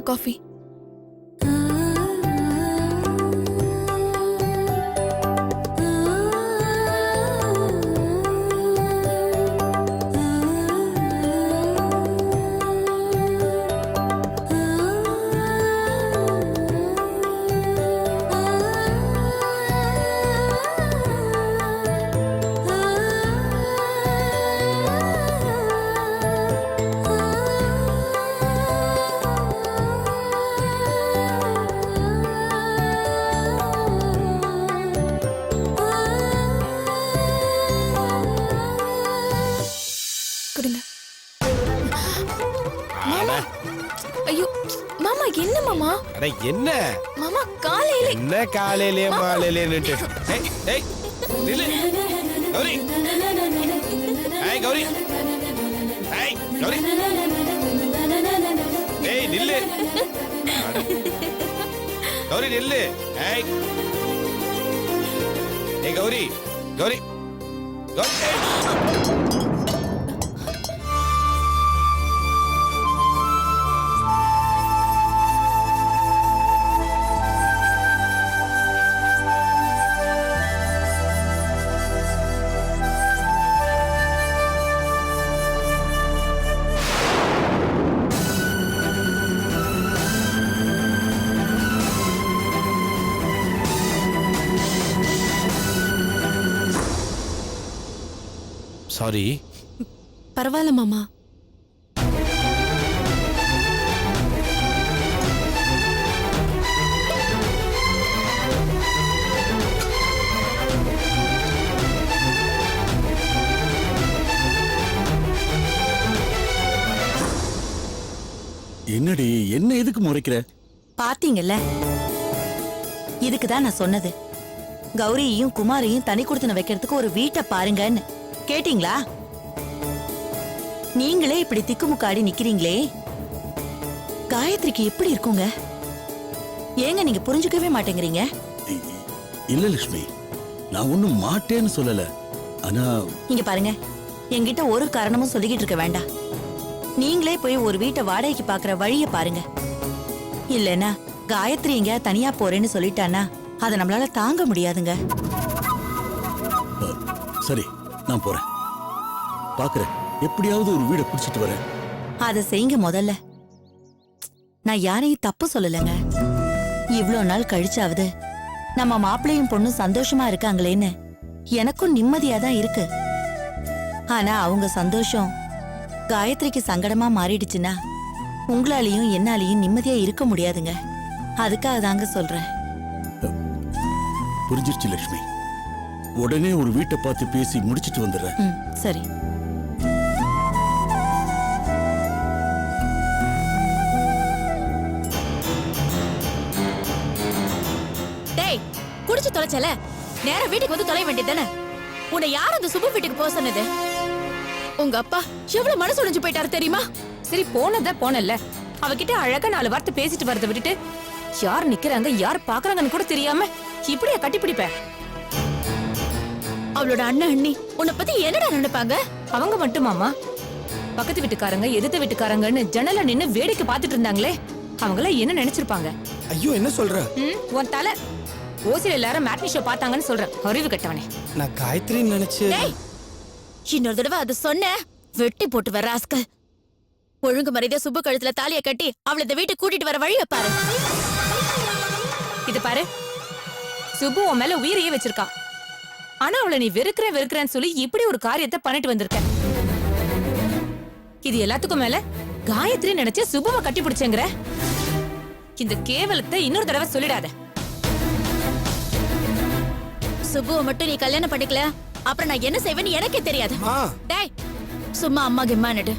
இந்தாங்க காஃபி. கொடுங்க. மாமா, ஐயோ மாமா, என்ன மாமா? அட என்ன மாமா, காலையில என்ன காலையிலே மாலையிலேன்னுட்டு. ஏய் ஏய் நில்லு கௌரி. ஏய் கௌரி. ஏய் கௌரி. ஏய் நில்லு கௌரி, நில்லு. ஏய் ஏய் கௌரி, கௌரி, கௌரி. சாரி. பரவாயில்ல மாமா. என்னடி, என்ன எதுக்கு முறைக்கிற? பாத்தீங்கல்ல, இதுக்குதான் நான் சொன்னது. கௌரியையும் குமாரையும் தனி கொடுத்துன வைக்கிறதுக்கு ஒரு வீட்டை பாருங்கன்னு. கேட்டீங்களா? நீங்களே இப்படி திக்குமுக்காடி நிக்கிறீங்களே, காயத்ரிக்கு எப்படி இருக்குங்க? ஏங்க நீங்க புரிஞ்சுக்கவே மாட்டேங்கிறீங்க? இல்ல லட்சுமி, நான் ஒண்ணும் மாட்டேன்னு சொல்லல. ஆனா இங்க பாருங்க, என்கிட்ட ஒரு காரணமும் சொல்லிக்கிட்டு இருக்க வேண்டாம். நீங்களே போய் ஒரு வீட்டை வாடகைக்கு பாக்குற வழிய பாருங்க. இல்லனா காயத்ரி இங்க தனியா போறேன்னு சொல்லிட்டானா அதை நம்மளால தாங்க முடியாதுங்க. சரி, நான் போறேன். பாக்குறேன், எப்படியாவது ஒரு வீடை பிடிச்சிட்டு வரேன். அதை செய்யுங்க முதல்ல. நான் யாரையும் தப்பு சொல்லலைங்க. இவ்ளோ நாள் கழிச்சாவது நம்ம மாப்பிள்ளையும் பொண்ணும் சந்தோஷமா இருக்காங்களேன்னு எனக்கும் நிம்மதியா தான் இருக்கு. ஆனா அவங்க சந்தோஷம் காயத்ரிக்கு சங்கடமா மாறிடுச்சுன்னா உங்களாலையும் என்னாலையும் நிம்மதியா இருக்க முடியாதுங்க. அதுக்காக தாங்க சொல்றேன். புரிஞ்சிருச்சு லட்சுமி. உடனே ஒரு வீட்டை பார்த்து பேசி முடிச்சிட்டு வந்துடுறேன். சரி. டேய், குடிச்சு தொலைச்சல, நேரா வீட்டுக்கு வந்து தொலை வேண்டியதானே? உன்னை யார் அந்த சுபு வீட்டுக்கு போக சொன்னது? உங்க அப்பா எவ்வளவு மனசு உடைஞ்சு போயிட்டாரு தெரியுமா? சரி, போனத போனல. அவகிட்ட அழகா 4 வார்த்தை பேசிட்டு வரத விட்டுட்டு யார் நிக்கிறாங்க யார் பாக்குறாங்கன்னு கூட தெரியாம இப்படியா கட்டி பிடிப்ப? அவளோட அண்ணன் அண்ணி உன்னை பத்தி என்னடா நினைப்பாங்க? அவங்க மட்டுமாமா, பக்கத்து வீட்டுக்காரங்க எதிர்த்த வீட்டுக்காரங்கன்னு ஜன்னல நின்னு வேடிக்கை பார்த்துட்டு இருந்தாங்களே, அவங்கள என்ன நினைச்சிருப்பாங்க? ஐயோ, என்ன சொல்ற? உன் தலை ஓசில எல்லாரும் மேட்னி ஷோ பார்த்தாங்கன்னு சொல்றேன். அறிவு கட்டவனே. நான் காயத்ரின்னு நினைச்சு. இன்னொரு தடவை அதை சொன்ன வெட்டி போட்டு வர ராஸ்கல். ஒழுங்கு மரியாதை சுப்பு கழுத்துல தாலிய கட்டி அவளை இந்த வீட்டுக்கு கூட்டிட்டு வர வழிய பாரு. இது பாரு, சுப்பு உன் மேல உயிரையே வச்சிருக்கா. ஆனா அவளை நீ வெறுக்கிறேன்னு சொல்லி இப்படி ஒரு காரியத்தை பண்ணிட்டு வந்திருக்க. இது எல்லாத்துக்கும் மேல காயத்ரி நினைச்சு சுபுவை கட்டி பிடிச்சேங்கிற. இந்த கேவலத்தை இன்னொரு தடவை சொல்லிடாத. சுப்புவை மட்டும் நீ கல்யாணம் பண்ணிக்கல, அப்புறம் நான் என்ன செய்வேன்னு எனக்கே தெரியாது. டேய், சும்மா அம்மா கிம்மான்னுட்டு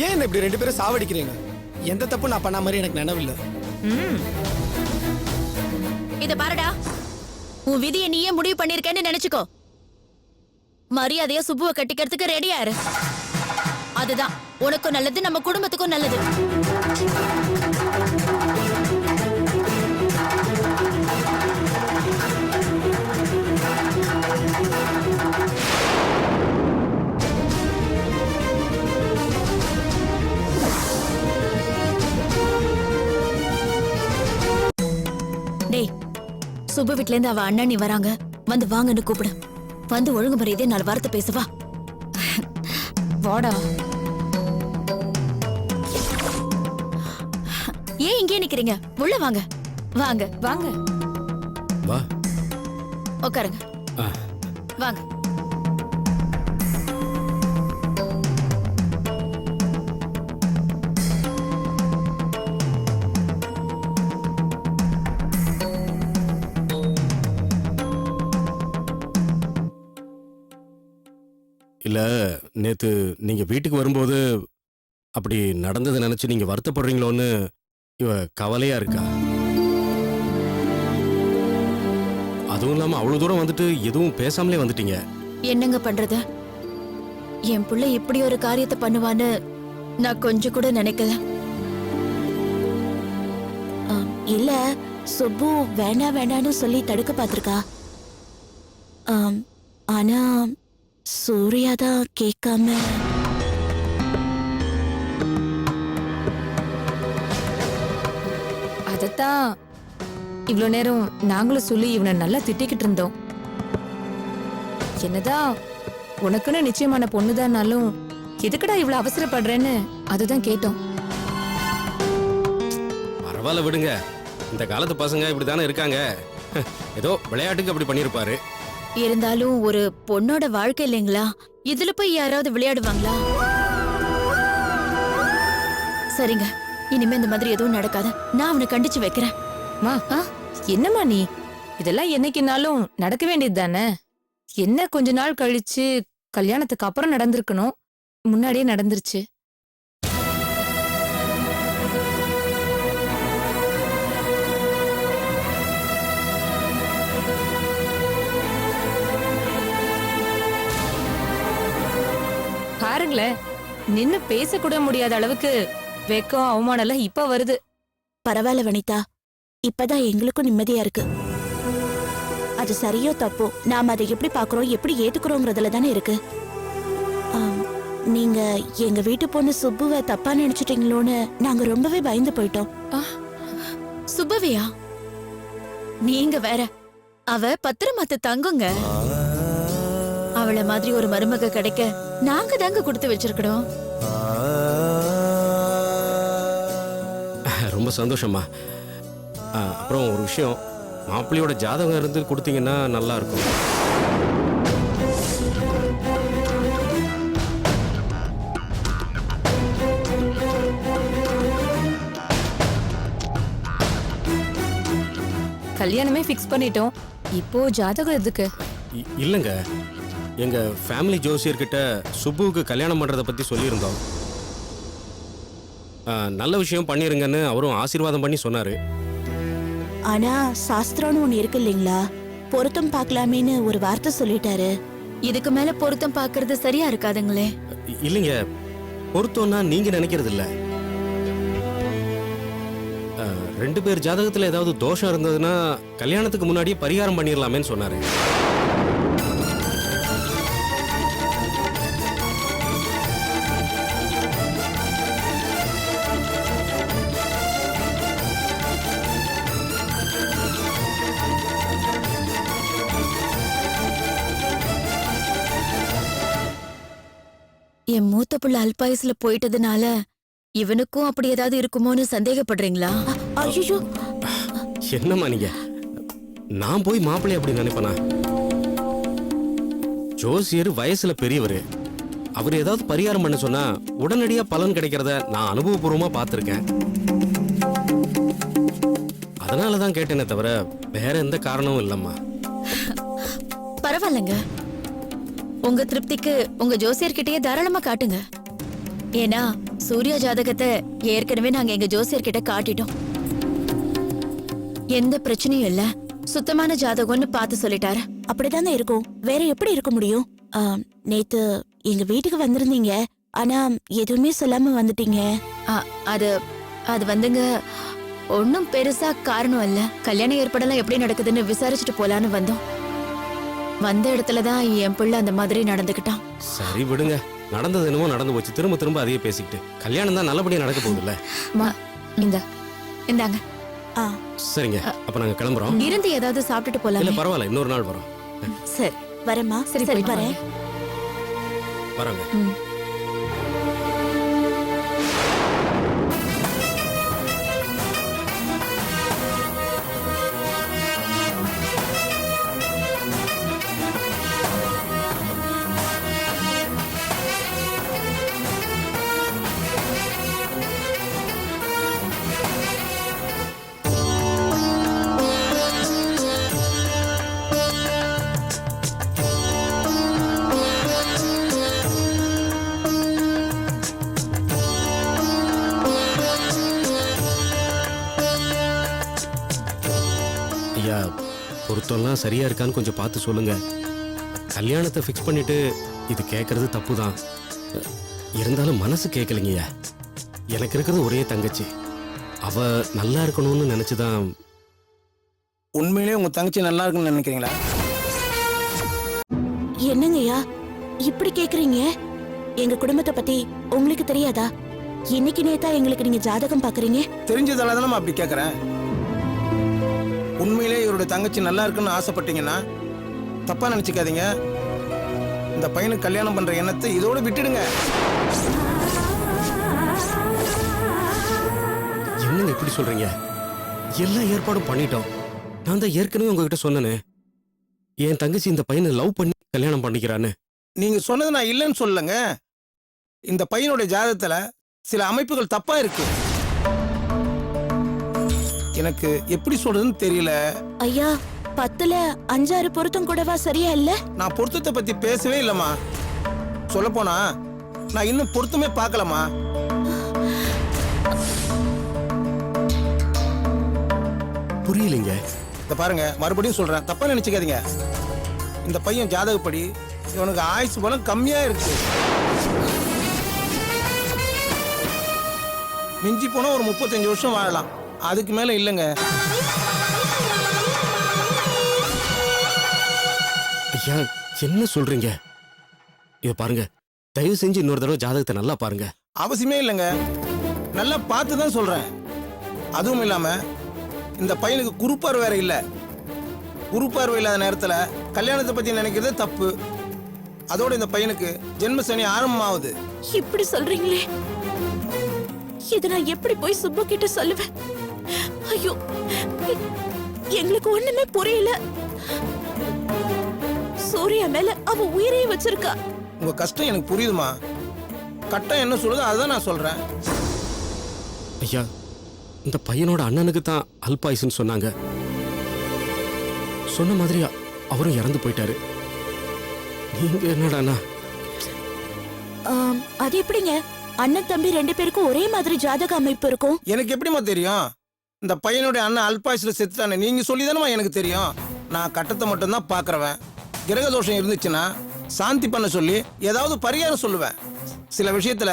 ஏன் இப்படி 2 பேரும் சாவடிக்கிறீங்க? எந்த தப்பு நான் பண்ண மாதிரி எனக்கு நினைவில்ல. இத பாருடா, உன் விதியை நீயே முடிவு பண்ணிருக்கேன்னு நினைச்சுக்கோ. மரியாதையா சுப்புவை கட்டிக்கிறதுக்கு ரெடியா இரு. அதுதான் உனக்கும் நல்லது, நம்ம குடும்பத்துக்கும் நல்லது. சுப்பு வீட்ல இருந்து அவ அண்ணனி வராங்க. வந்து வாங்கன்னு கூப்பிடு. வந்து ஒழுங்கு மரியாதையா 4 வார்த்தை பேசுவா. வாடா. ஏன் இங்கே நிக்கிறீங்க? உள்ள வாங்க. வாங்க வாங்க. வா. உட்காருங்க. ஆ. வாங்க. இல்ல, நேத்து நீங்க வீட்டுக்கு வரும்போது அப்படி நடந்ததை நினைச்சு நீங்க வருத்தப்படுறீங்களோன்னு இவ கவலையா இருக்கா. அதுவும் இல்லாம அவ்வளவு தூரம் வந்துட்டு எதுவும் பேசாமலே வந்துட்டீங்க. என்னங்க பண்றது? என் புள்ள இப்படி ஒரு காரியத்தை பண்ணுவான்னு நான் கொஞ்சம் கூட நினைக்கல. இல்ல சுப்பு வேண்டான்னு சொல்லி தடுக்க பாத்திருக்கா. ஆனா சூர்யா தான் கேட்காம. அதத்தான் இவ்ளோ நேரம் நாங்களும் சொல்லி இவனை நல்லா திட்டிக்கிட்டு இருந்தோம். என்னதான் உனக்குன்னு நிச்சயமான பொண்ணுதான்னாலும் எதுக்குடா இவ்வளவு அவசரப்படுறேன்னு அதுதான் கேட்டோம். பரவாயில்ல விடுங்க, இந்த காலத்து பசங்க இப்படித்தானே இருக்காங்க. ஏதோ விளையாட்டுக்கு அப்படி பண்ணிருப்பாரு. இருந்தாலும் ஒரு பொண்ணோட வாழ்க்கை இல்லைங்களா? இதுல போய் யாராவது விளையாடுவாங்களா? சரிங்க, இனிமே இந்த மாதிரி எதுவும் நடக்காத. நான் அவனை கண்டிச்சு வைக்கிறேன். மா, என்னம்மா நீ? இதெல்லாம் என்னைக்குனாலும் நடக்க வேண்டியது தானே. என்ன கொஞ்ச நாள் கழிச்சு கல்யாணத்துக்கு அப்புறம் நடந்திருக்கணும், முன்னாடியே நடந்துருச்சு. பாருங்களேன், நின்னு பேசக்கூட முடியாத அளவுக்கு வெக்கம் அவமானம் எல்லாம் இப்ப வருது. பரவாயில்ல வனிதா, இப்பதான் எங்களுக்கும் நிம்மதியா இருக்கு. அது சரியோ தப்போ நாம அதை எப்படி பாக்குறோம், எப்படி ஏத்துக்கிறோங்கிறதுல தானே இருக்கு. நீங்க எங்க வீட்டு பொண்ணு சுப்புவை தப்பா நினைச்சிட்டீங்களோன்னு நாங்க ரொம்பவே பயந்து போயிட்டோம். சுப்பவியா? நீங்க வேற. அவ பத்திரமாத்து தங்குங்க. அவளை மாதிரி ஒரு மருமக கிடைக்க நாங்க தாங்க கொடுத்து வச்சிருக்கோம். ரொம்ப சந்தோஷமா. அப்புறம் ஒரு விஷயம், மாப்பிள்ளையோட ஜாதகம் இருந்து கொடுத்தீங்கன்னா நல்லா இருக்கும். கல்யாணமே ஃபிக்ஸ் பண்ணிட்டோம். இப்போ ஜாதகம் எதுக்கு? இல்லைங்க, எங்க ஃபேமிலி ஜோசியர்கிட்ட சுப்புவுக்கு கல்யாணம் பண்றத பத்தி சொல்லியிருந்தோம். நல்ல விஷயம் பண்ணிருங்கன்னு அவரும் ஆசீர்வாதம் பண்ணி சொன்னாரு. ஆனா சாஸ்திரம்னு ஒண்ணு இருக்கு இல்லைங்களா, பொருத்தம் பார்க்கலாமேன்னு ஒரு வார்த்தை சொல்லிட்டாரு. இதுக்கு மேல பொருத்தம் பாக்குறது சரியா இருக்காதுங்களே. இல்லைங்க, பொருத்தம்னா நீங்க நினைக்கிறது இல்ல. 2 பேர் ஜாதகத்துல ஏதாவது தோஷம் இருந்ததுன்னா கல்யாணத்துக்கு முன்னாடியே பரிகாரம் பண்ணிடலாமேன்னு சொன்னாரு. என் மூத்த புள்ள அல்பாயுசுல போயிட்டதுனால இவனுக்கும் அப்படி ஏதாவது இருக்குமோன்னு சந்தேகப்படுறீங்களா? ஐயோ, என்னம்மா நீங்க? நான் போய் மாப்பிள்ளை அப்படி நினைப்பனா? ஜோசியர் வயசுல பெரியவர், அவர் ஏதாவது பரிகாரம் பண்ண சொன்னா உடனடியா பலன் கிடைக்கிறத நான் அனுபவபூர்வமா பார்த்திருக்கேன். அதனாலதான் கேட்டேனே தவிர வேற எந்த காரணமும் இல்லம்மா. பரவாயில்லைங்க, உங்க திருப்திக்கு உங்க ஜோசியர்கிட்டயே தாராளமா காட்டுங்க. ஏன்னா சூர்யா ஜாதகத்தை ஏற்கனவே நாங்க எங்க ஜோசியர்கிட்ட காட்டிட்டோம். எந்த பிரச்சனையும் இல்ல, சுத்தமான ஜாதகம்னு பார்த்து சொல்லிட்டாரு. அப்படிதானே இருக்கும், வேற எப்படி இருக்க முடியும்? நேத்து எங்க வீட்டுக்கு வந்திருந்தீங்க, ஆனா எதுவுமே சொல்லாம வந்துட்டீங்க. அது அது வந்துங்க, ஒன்னும் பெருசா காரணம் இல்ல. கல்யாண ஏற்பாடெல்லாம் எப்படி நடக்குதுன்னு விசாரிச்சுட்டு போலான்னு வந்தோம். வந்த இடத்துலதான் என் பிள்ளை அந்த மாதிரி நடந்துக்கிட்டான். சரி விடுங்க, நடந்தது என்னமோ நடந்து போச்சு. திரும்ப அதையே பேசிக்கிட்டு கல்யாணம் தான் நல்லபடியா நடக்க போகுதுல்ல. இந்தா இந்தாங்க. ஆ சரிங்க அப்ப நாங்க கிளம்புறோம். இருந்து ஏதாவது சாப்பிட்டுட்டு இல்ல போலாமே. பரவாயில்ல, இன்னொரு நாள் வரோம். சரி வரேம்மா. சரி, சரி போயிட்டு வரேன். வராங்க. ம். ஐயா பொருத்தம்லாம் சரியா இருக்கான்னு கொஞ்சம் பார்த்து சொல்லுங்க. கல்யாணத்தை ஃபிக்ஸ் பண்ணிட்டு இது கேட்கறது தப்பு தான். இருந்தாலும் மனசு கேட்கலைங்கய்யா. எனக்கு இருக்கிறது ஒரே தங்கச்சி. அவ நல்லா இருக்கணும்னு நினைச்சுதான். உண்மையிலேயே உங்க தங்கச்சி நல்லா இருக்குன்னு நினைக்கிறீங்களா? என்னங்கய்யா இப்படி கேக்குறீங்க? எங்க குடும்பத்தை பத்தி உங்களுக்கு தெரியாதா? இன்னைக்கு நேத்தா எங்களுக்கு நீங்க ஜாதகம் பாக்குறீங்க? தெரிஞ்சதால தானே நான் அப்படி கேட்கறேன். உண்மையிலே இவருடைய தங்கச்சி நல்லா இருக்குன்னு ஆசைப்பட்டீங்கன்னா தப்பா நினைச்சுக்காதீங்க. இந்த பையனுக்கு கல்யாணம் பண்ற எண்ணத்தை இதோட விட்டுடுங்க. என்னங்க இப்படி சொல்றீங்க? எல்லா ஏற்பாடும் பண்ணிட்டோம். நான் தான் ஏற்கனவே உங்ககிட்ட சொன்னேனே, என் தங்கச்சி இந்த பையனை லவ் பண்ணி கல்யாணம் பண்ணிக்கிறான்னு. நீங்க சொன்னது நான் இல்லைன்னு சொல்லலைங்க. இந்த பையனுடைய ஜாதகத்துல சில அமைப்புகள் தப்பா இருக்கு. எனக்கு எப்படி சொல்றதுன்னு தெரியல. ஐயா 10ல 5-6 பொருத்தம் கூடவா சரியா இல்ல? நான் பொருத்தத்தை பத்தி பேசவே இல்லம்மா. சொல்லப்போனா நான் இன்னும் பொருத்தமே பார்க்கலம்மா. புரியலைங்க. இத பாருங்க, மறுபடியும் சொல்றேன், தப்பா நினைச்சுக்காதீங்க. இந்த பையன் ஜாதகப்படி இவனுக்கு ஆயுசு பலம் கம்மியா இருக்கு. மிஞ்சி போனா ஒரு 35 வருஷம் வாழலாம், அதுக்கு மேல இல்லைங்க. ஐயா என்ன சொல்றீங்க? இத பாருங்க, தயவு செஞ்சு இன்னொரு தடவை ஜாதகத்தை நல்லா பாருங்க. அவசியமே இல்லைங்க, நல்லா பார்த்து தான் சொல்றேன். அதுவும் இல்லாம இந்த பையனுக்கு குருப்பார் வேற இல்ல. குருப்பார்வை இல்லாத நேரத்துல கல்யாணத்தை பத்தி நினைக்கிறது தப்பு. அதோட இந்த பையனுக்கு ஜென்ம சனி ஆரம்பமாகுது. இப்படி சொல்றீங்களே, இத நான் எப்படி போய் சுப்பு கிட்ட சொல்லுவேன்? ஐயோ, எங்களுக்கு ஒண்ணுமே புரியல. சூர்யா மேல அவ உயிரையே வச்சிருக்கா. உங்க கஷ்டம் எனக்கு புரியுதுமா. கட்டம் என்ன சொல்லுதோ அதுதான் நான் சொல்றேன். ஐயா இந்த பையனோட அண்ணனுக்கு தான் அல்பாயுசுன்னு சொன்னாங்க. சொன்ன மாதிரி அவரும் இறந்து போயிட்டாரு. நீங்க என்னடாண்ணா? அது எப்படிங்க அண்ணன் தம்பி 2 பேருக்கும் ஒரே மாதிரி ஜாதக அமைப்பு இருக்கும்? எனக்கு எப்படிமா தெரியும்? இந்த பையனுடைய அண்ணன் அல்பாயுசுல செத்துட்டானே நீங்க சொல்லிதானமா எனக்கு தெரியும். நான் கட்டத்தை மட்டும்தான் பாக்குறவன். கிரக தோஷம் இருந்துச்சுன்னா சாந்தி பண்ண சொல்லி ஏதாவது பரிகாரம் சொல்லுவேன். சில விஷயத்துல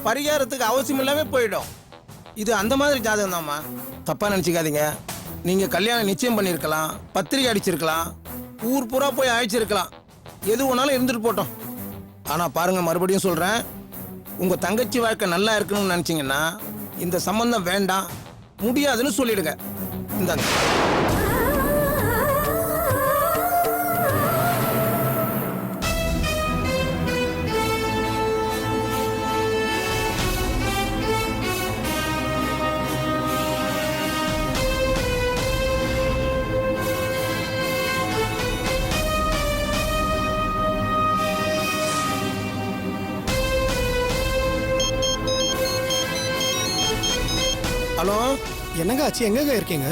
பரிகாரத்துக்கு அவசியம் இல்லாம போயிடும். இது அந்த மாதிரி ஜாதகம் தான்மா, தப்பா நினைச்சுக்காதீங்க. நீங்க கல்யாணம் நிச்சயம் பண்ணிருக்கலாம், பத்திரிகை அடிச்சிருக்கலாம், ஊர் பூரா போய் அழைச்சிருக்கலாம், எது ஒன்னாலும் இருந்துட்டு போட்டோம். ஆனா பாருங்க, மறுபடியும் சொல்றேன், உங்க தங்கச்சி வாழ்க்கை நல்லா இருக்கணும்னு நினைச்சீங்கன்னா இந்த சம்பந்தம் வேண்டாம், முடியாதுன்னு சொல்லிடுங்க. இந்தாங்க. ஹலோ, என்னங்க ஆச்சு? எங்கங்க இருக்கீங்க?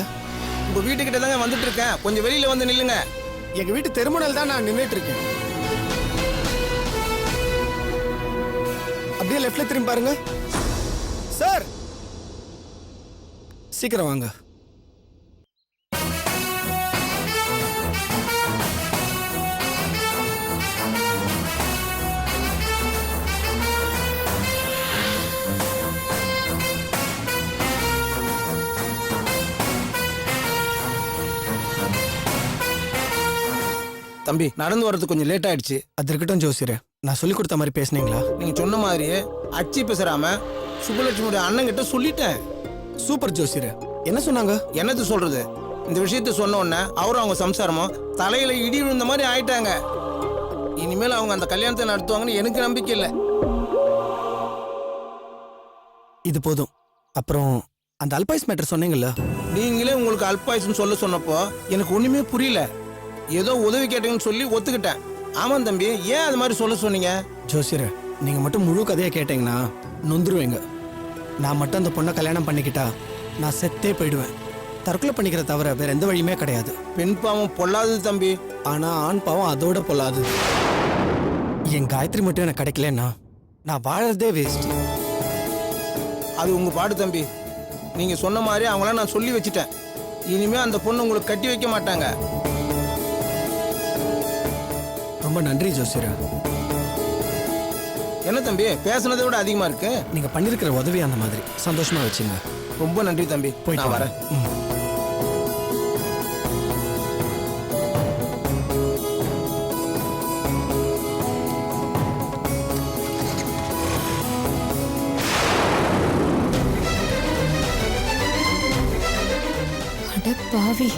உங்க வீட்டுக்கிட்ட தாங்க வந்துட்டு இருக்கேன், கொஞ்சம் வெளியில வந்து நில்லுங்க. எங்க வீட்டு தெருமுனையில் தான் நான் நின்றுட்டு இருக்கேன். அப்படியே லெஃப்ட்ல திரும்பி பாருங்க. சார் சீக்கிரம் வாங்க. தம்பி, நடந்து வர்றதுக்கு கொஞ்சம் லேட் ஆயிடுச்சு. அது இருக்கட்டும் ஜோசியரே, நான் சொல்லி கொடுத்த மாதிரி பேசுனீங்களா? நீங்க சொன்ன மாதிரியே அச்சி பேசுறாம சுப்புலட்சுமியோட அண்ணன் கிட்ட சொல்லிட்டேன். சூப்பர் ஜோசியரே, என்ன சொன்னாங்க? என்னது சொல்றது? இந்த விஷயத்த சொன்ன உடனே அவரும் அவங்க சம்சாரமும் தலையில இடி விழுந்த மாதிரி ஆயிட்டாங்க. இனிமேல் அவங்க அந்த கல்யாணத்தை நடத்துவாங்கன்னு எனக்கு நம்பிக்கை இல்லை. இது போதும். அப்புறம் அந்த அல்பாய்ஸ் மேட்டர் சொன்னீங்கல்ல, நீங்களே உங்களுக்கு அல்பாயுசுன்னு சொல்ல சொன்னப்போ எனக்கு ஒண்ணுமே புரியல. ஏதோ உதவி கேட்டீங்கன்னு சொல்லி ஒத்துக்கிட்டேன். ஆமாம் தம்பி, ஏன் அது மாதிரி சொல்ல சொன்னீங்க? ஜோசியரே, நீங்க மட்டும் முழு கதையை கேட்டீங்கன்னா நொந்துருவேங்க. நான் மட்டும் அந்த பொண்ணை கல்யாணம் பண்ணிக்கிட்டா நான் செத்தே போயிடுவேன். தற்கொலை பண்ணிக்கிற தவிர வேற எந்த வழியுமே கிடையாது. பெண் பாவம் பொல்லாதது தம்பி. ஆனா ஆண் பாவம் அதோட பொல்லாது. என் காயத்ரி மட்டும் எனக்கு கிடைக்கலன்னா நான் வாழறதே வேஸ்ட். அது உங்க பாடு தம்பி. நீங்க சொன்ன மாதிரி அவங்கள நான் சொல்லி வச்சுட்டேன். இனிமே அந்த பொண்ணு உங்களுக்கு கட்டி வைக்க மாட்டாங்க. ரொம்ப நன்றி ஜோசியரே. என்ன தம்பி, பேசுனதை விட அதிகமா இருக்கு. நீங்க பண்ணிருக்கிற உதவி அந்த மாதிரி. சந்தோஷமா வச்சுங்க. ரொம்ப நன்றி தம்பி. போயிட்டு நான் வரேன். அட பாவி.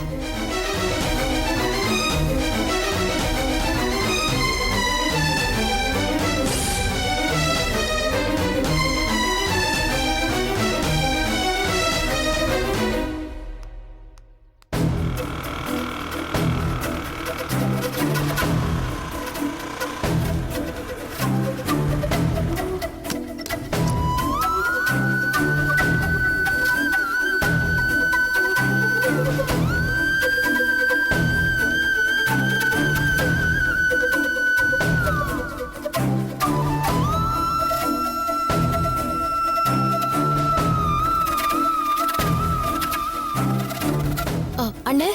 அண்ணே,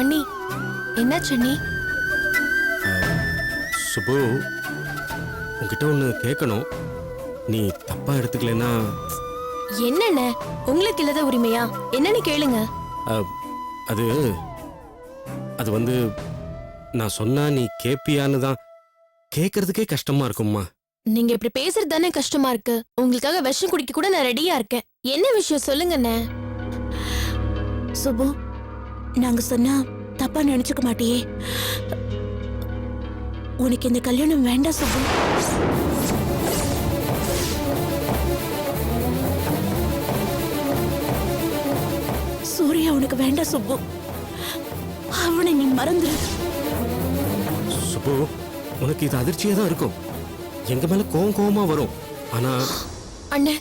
அண்ணி, என்னாச்சு அண்ணி? சுபு, உன்கிட்ட ஒன்று கேட்கணும். நீ தப்பா எடுத்துக்கலன்னா என்னண்ணே, உங்களுக்கு இல்லாத உரிமையா? என்னன்னு கேளுங்க. அது அது வந்து நான் சொன்னா நீ கேப்பியான்னு தான். கேட்கறதுக்கே கஷ்டமா இருக்கும்மா. நீங்க இப்படி பேசுறது தானே கஷ்டமா இருக்கு. உங்களுக்காக விஷம் குடிக்க கூட நான் ரெடியா இருக்கேன். என்ன விஷயம் சொல்லுங்கண்ணே. சுபு, நாங்க சொன்னா தப்பா நினைச்சுக்க மாட்டியே? உனக்கு இந்த கல்யாணம் வேண்டாம் சுபு. சூர்யா உனக்கு வேண்டாம் சுப்பு. அவனை நீ மறந்துரு. சுப்பு, உனக்கு இது அதிர்ச்சியா தான் இருக்கும். எங்க மேல கோவமா வரும். ஆனா அண்ணே,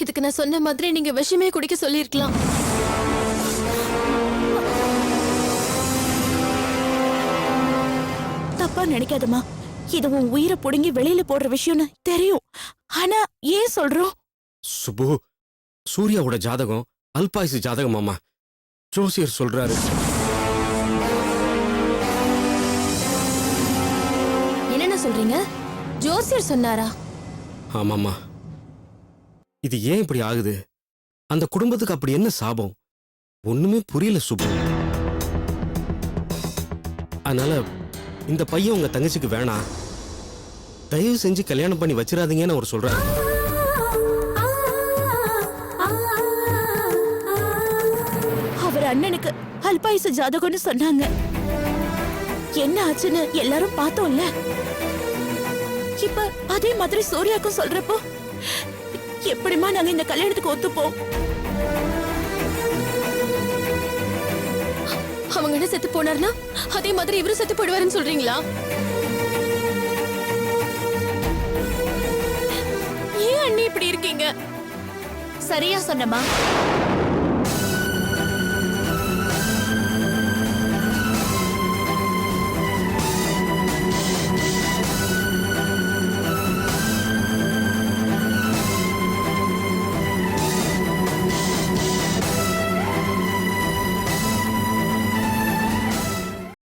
இதுக்கு நான் சொன்ன மாதிரி நீங்க விஷமே குடிக்க சொல்லிருக்கலாம். தப்பா நினைக்காதமா. இது உன் உயிரை புடுங்கி வெளியில போடுற விஷயம்னு தெரியும். ஆனா ஏன் சொல்றோம்? சுப்பு, சூர்யாவோட ஜாதகம் அல்பாயுசு ஜாதகம். அம்மா, ஜோசியர் சொல்றாரு. என்னென்ன சொல்றீங்க? ஜோசியர் சொன்னாரா? ஆமாம்மா. இது ஏன் இப்படி ஆகுது? அந்த குடும்பத்துக்கு அப்படி என்ன சாபம்? ஒண்ணுமே புரியல சுப்பு. அதனால இந்த பையன் உங்க தங்கச்சிக்கு வேணாம், தயவு செஞ்சு கல்யாணம் பண்ணி வச்சிடாதீங்கன்னு அவர் சொல்றாரு. அவர் அண்ணனுக்கு அல்பாயுசு ஜாதகம்னு சொன்னாங்க. என்ன ஆச்சுன்னு எல்லாரும் பார்த்தோம்ல. இப்ப அதே மாதிரி சூர்யாக்கும் சொல்றப்போ எப்படிமா நாங்க இந்த கல்யாணத்துக்கு ஒத்துப்போம்? அவங்க என்ன செத்து போனார்னா அதே மாதிரி இவரும் செத்து போயிடுவாருன்னு சொல்றீங்களா? ஏன் அண்ணி இப்படி இருக்கீங்க? சரியா சொன்னமா.